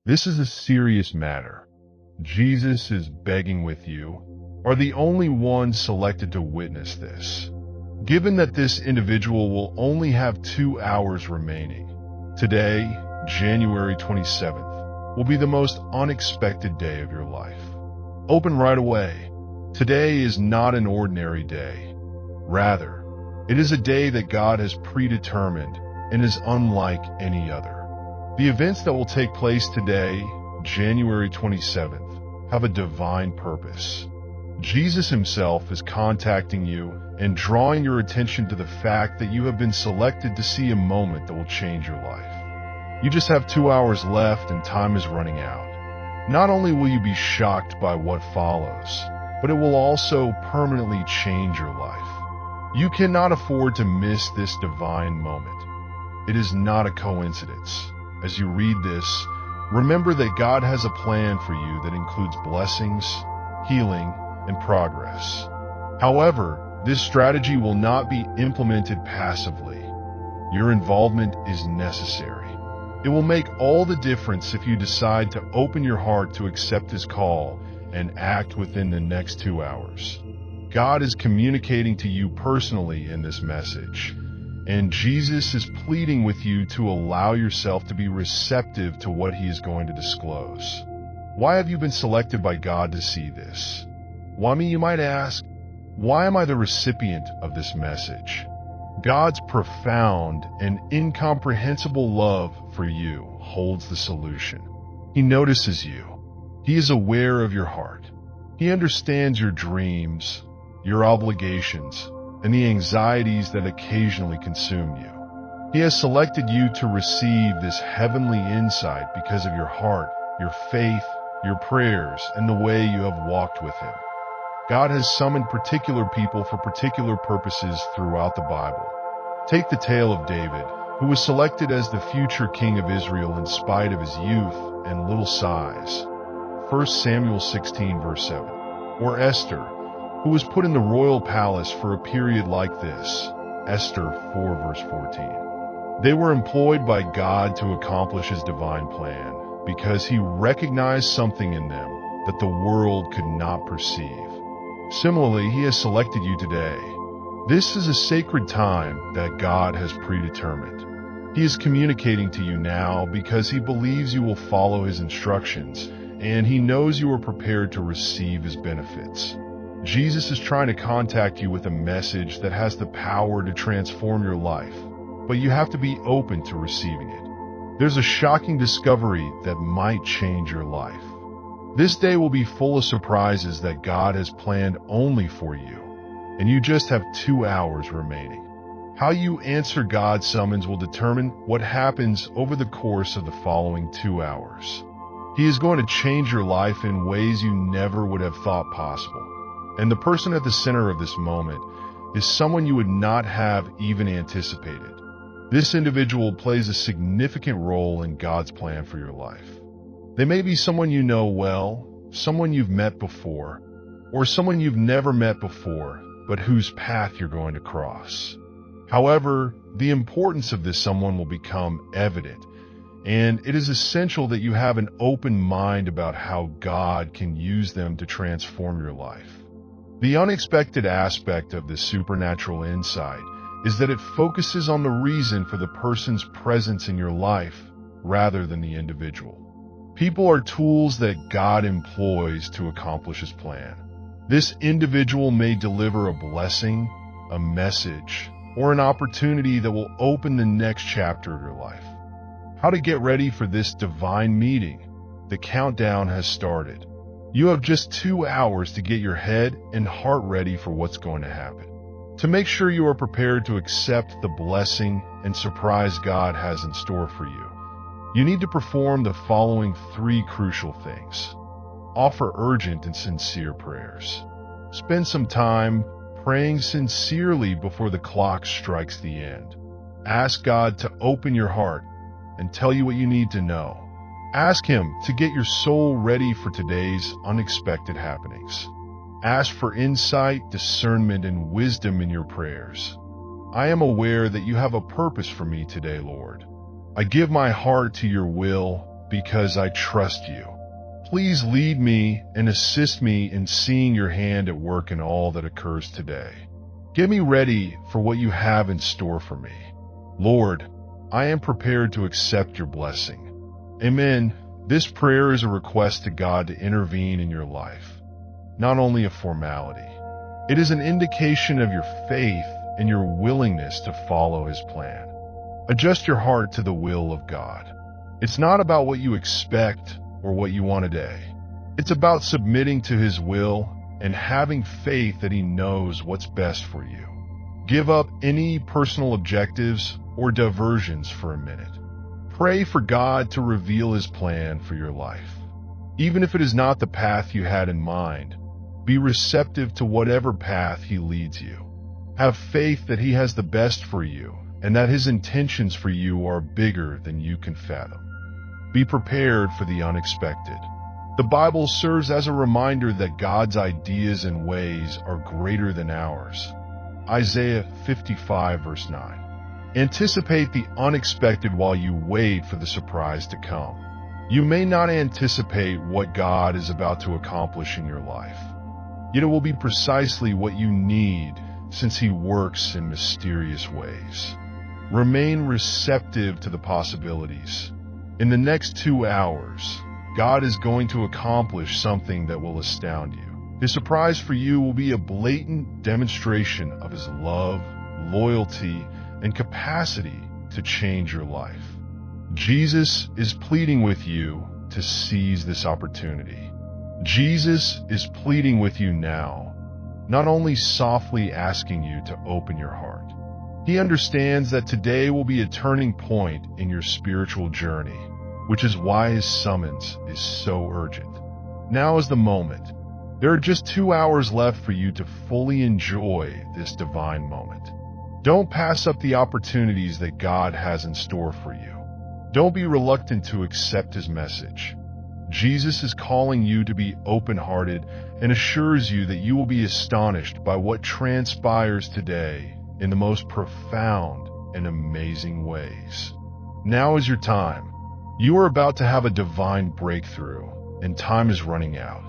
This is a serious matter. Jesus is begging with you, are the only ones selected to witness this. Given that this individual will only have 2 hours remaining, today, January 27th, will be the most unexpected day of your life. Open right away. Today is not an ordinary day. Rather, it is a day that God has predetermined and is unlike any other. The events that will take place today, January 27th, have a divine purpose. Jesus himself is contacting you and drawing your attention to the fact that you have been selected to see a moment that will change your life. You just have 2 hours left and time is running out. Not only will you be shocked by what follows, but it will also permanently change your life. You cannot afford to miss this divine moment. It is not a coincidence. As you read this, remember that God has a plan for you that includes blessings, healing, and progress. However, this strategy will not be implemented passively. Your involvement is necessary. It will make all the difference if you decide to open your heart to accept His call and act within the next 2 hours. God is communicating to you personally in this message, and Jesus is pleading with you to allow yourself to be receptive to what He is going to disclose. Why have you been selected by God to see this? Why me, you might ask? Why am I the recipient of this message? God's profound and incomprehensible love for you holds the solution. He notices you. He is aware of your heart. He understands your dreams, your obligations, and the anxieties that occasionally consume you. He has selected you to receive this heavenly insight because of your heart, your faith, your prayers, and the way you have walked with Him. God has summoned particular people for particular purposes throughout the Bible. Take the tale of David, who was selected as the future king of Israel in spite of his youth and little size. 1 Samuel 16 verse 7. Or Esther, who was put in the royal palace for a period like this. Esther 4 verse 14. They were employed by God to accomplish His divine plan because He recognized something in them that the world could not perceive. Similarly, He has selected you today. This is a sacred time that God has predetermined. He is communicating to you now because He believes you will follow His instructions, and He knows you are prepared to receive His benefits. Jesus is trying to contact you with a message that has the power to transform your life, but you have to be open to receiving it. There's a shocking discovery that might change your life. This day will be full of surprises that God has planned only for you, and you just have 2 hours remaining. How you answer God's summons will determine what happens over the course of the following 2 hours. He is going to change your life in ways you never would have thought possible. And the person at the center of this moment is someone you would not have even anticipated. This individual plays a significant role in God's plan for your life. They may be someone you know well, someone you've met before, or someone you've never met before, but whose path you're going to cross. However, the importance of this someone will become evident, and it is essential that you have an open mind about how God can use them to transform your life. The unexpected aspect of this supernatural insight is that it focuses on the reason for the person's presence in your life rather than the individual. People are tools that God employs to accomplish His plan. This individual may deliver a blessing, a message, or an opportunity that will open the next chapter of your life. How to get ready for this divine meeting? The countdown has started. You have just 2 hours to get your head and heart ready for what's going to happen. To make sure you are prepared to accept the blessing and surprise God has in store for you, you need to perform the following 3 crucial things. Offer urgent and sincere prayers. Spend some time praying sincerely before the clock strikes the end. Ask God to open your heart and tell you what you need to know. Ask Him to get your soul ready for today's unexpected happenings. Ask for insight, discernment, and wisdom in your prayers. I am aware that you have a purpose for me today, Lord. I give my heart to your will, because I trust you. Please lead me and assist me in seeing your hand at work in all that occurs today. Get me ready for what you have in store for me. Lord, I am prepared to accept your blessing. Amen. This prayer is a request to God to intervene in your life, not only a formality. It is an indication of your faith and your willingness to follow his plan. Adjust your heart to the will of God. It's not about what you expect or what you want today. It's about submitting to his will and having faith that he knows what's best for you. Give up any personal objectives or diversions for a minute. Pray for God to reveal his plan for your life. Even if it is not the path you had in mind, be receptive to whatever path he leads you. Have faith that he has the best for you and that his intentions for you are bigger than you can fathom. Be prepared for the unexpected. The Bible serves as a reminder that God's ideas and ways are greater than ours. Isaiah 55 verse 9. Anticipate the unexpected while you wait for the surprise to come. You may not anticipate what God is about to accomplish in your life, yet it will be precisely what you need since he works in mysterious ways. Remain receptive to the possibilities. In the next 2 hours, God is going to accomplish something that will astound you. His surprise for you will be a blatant demonstration of his love, loyalty, and capacity to change your life. Jesus is pleading with you to seize this opportunity. Jesus is pleading with you now, not only softly asking you to open your heart. He understands that today will be a turning point in your spiritual journey, which is why his summons is so urgent. Now is the moment. There are just 2 hours left for you to fully enjoy this divine moment. Don't pass up the opportunities that God has in store for you. Don't be reluctant to accept his message. Jesus is calling you to be open-hearted and assures you that you will be astonished by what transpires today in the most profound and amazing ways. Now is your time. You are about to have a divine breakthrough, and time is running out.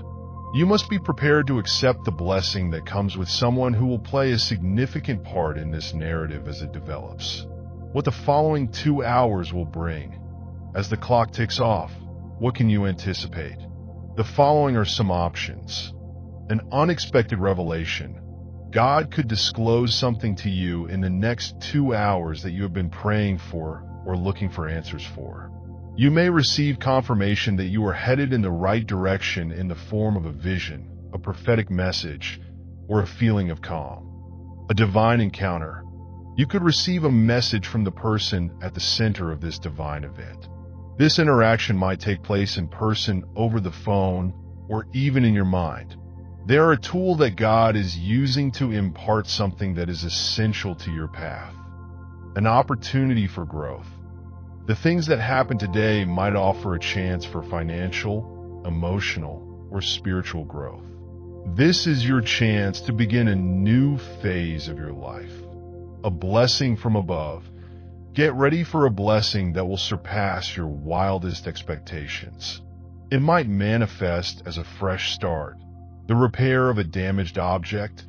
You must be prepared to accept the blessing that comes with someone who will play a significant part in this narrative as it develops. What the following 2 hours will bring. As the clock ticks off, what can you anticipate? The following are some options. An unexpected revelation. God could disclose something to you in the next 2 hours that you have been praying for or looking for answers for. You may receive confirmation that you are headed in the right direction in the form of a vision, a prophetic message, or a feeling of calm. A divine encounter. You could receive a message from the person at the center of this divine event. This interaction might take place in person, over the phone, or even in your mind. They are a tool that God is using to impart something that is essential to your path. An opportunity for growth. The things that happen today might offer a chance for financial, emotional, or spiritual growth. This is your chance to begin a new phase of your life. A blessing from above. Get ready for a blessing that will surpass your wildest expectations. It might manifest as a fresh start, the repair of a damaged object,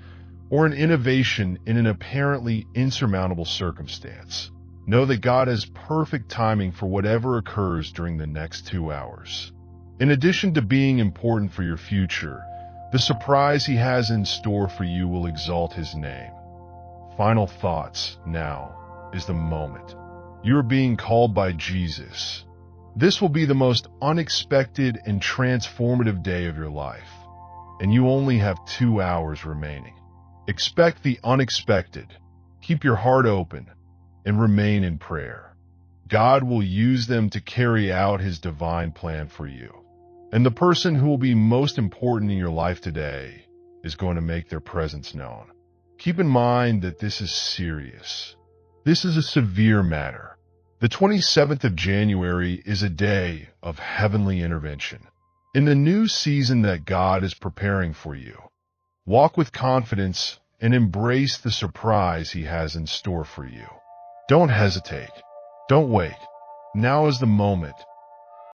or an innovation in an apparently insurmountable circumstance. Know that God has perfect timing for whatever occurs during the next 2 hours. In addition to being important for your future, the surprise he has in store for you will exalt his name. Final thoughts. Now is the moment. You are being called by Jesus. This will be the most unexpected and transformative day of your life, and you only have 2 hours remaining. Expect the unexpected. Keep your heart open and remain in prayer. God will use them to carry out his divine plan for you. And the person who will be most important in your life today is going to make their presence known. Keep in mind that this is serious. This is a severe matter. The 27th of January is a day of heavenly intervention. In the new season that God is preparing for you, walk with confidence and embrace the surprise he has in store for you. Don't hesitate. Don't wait. Now is the moment.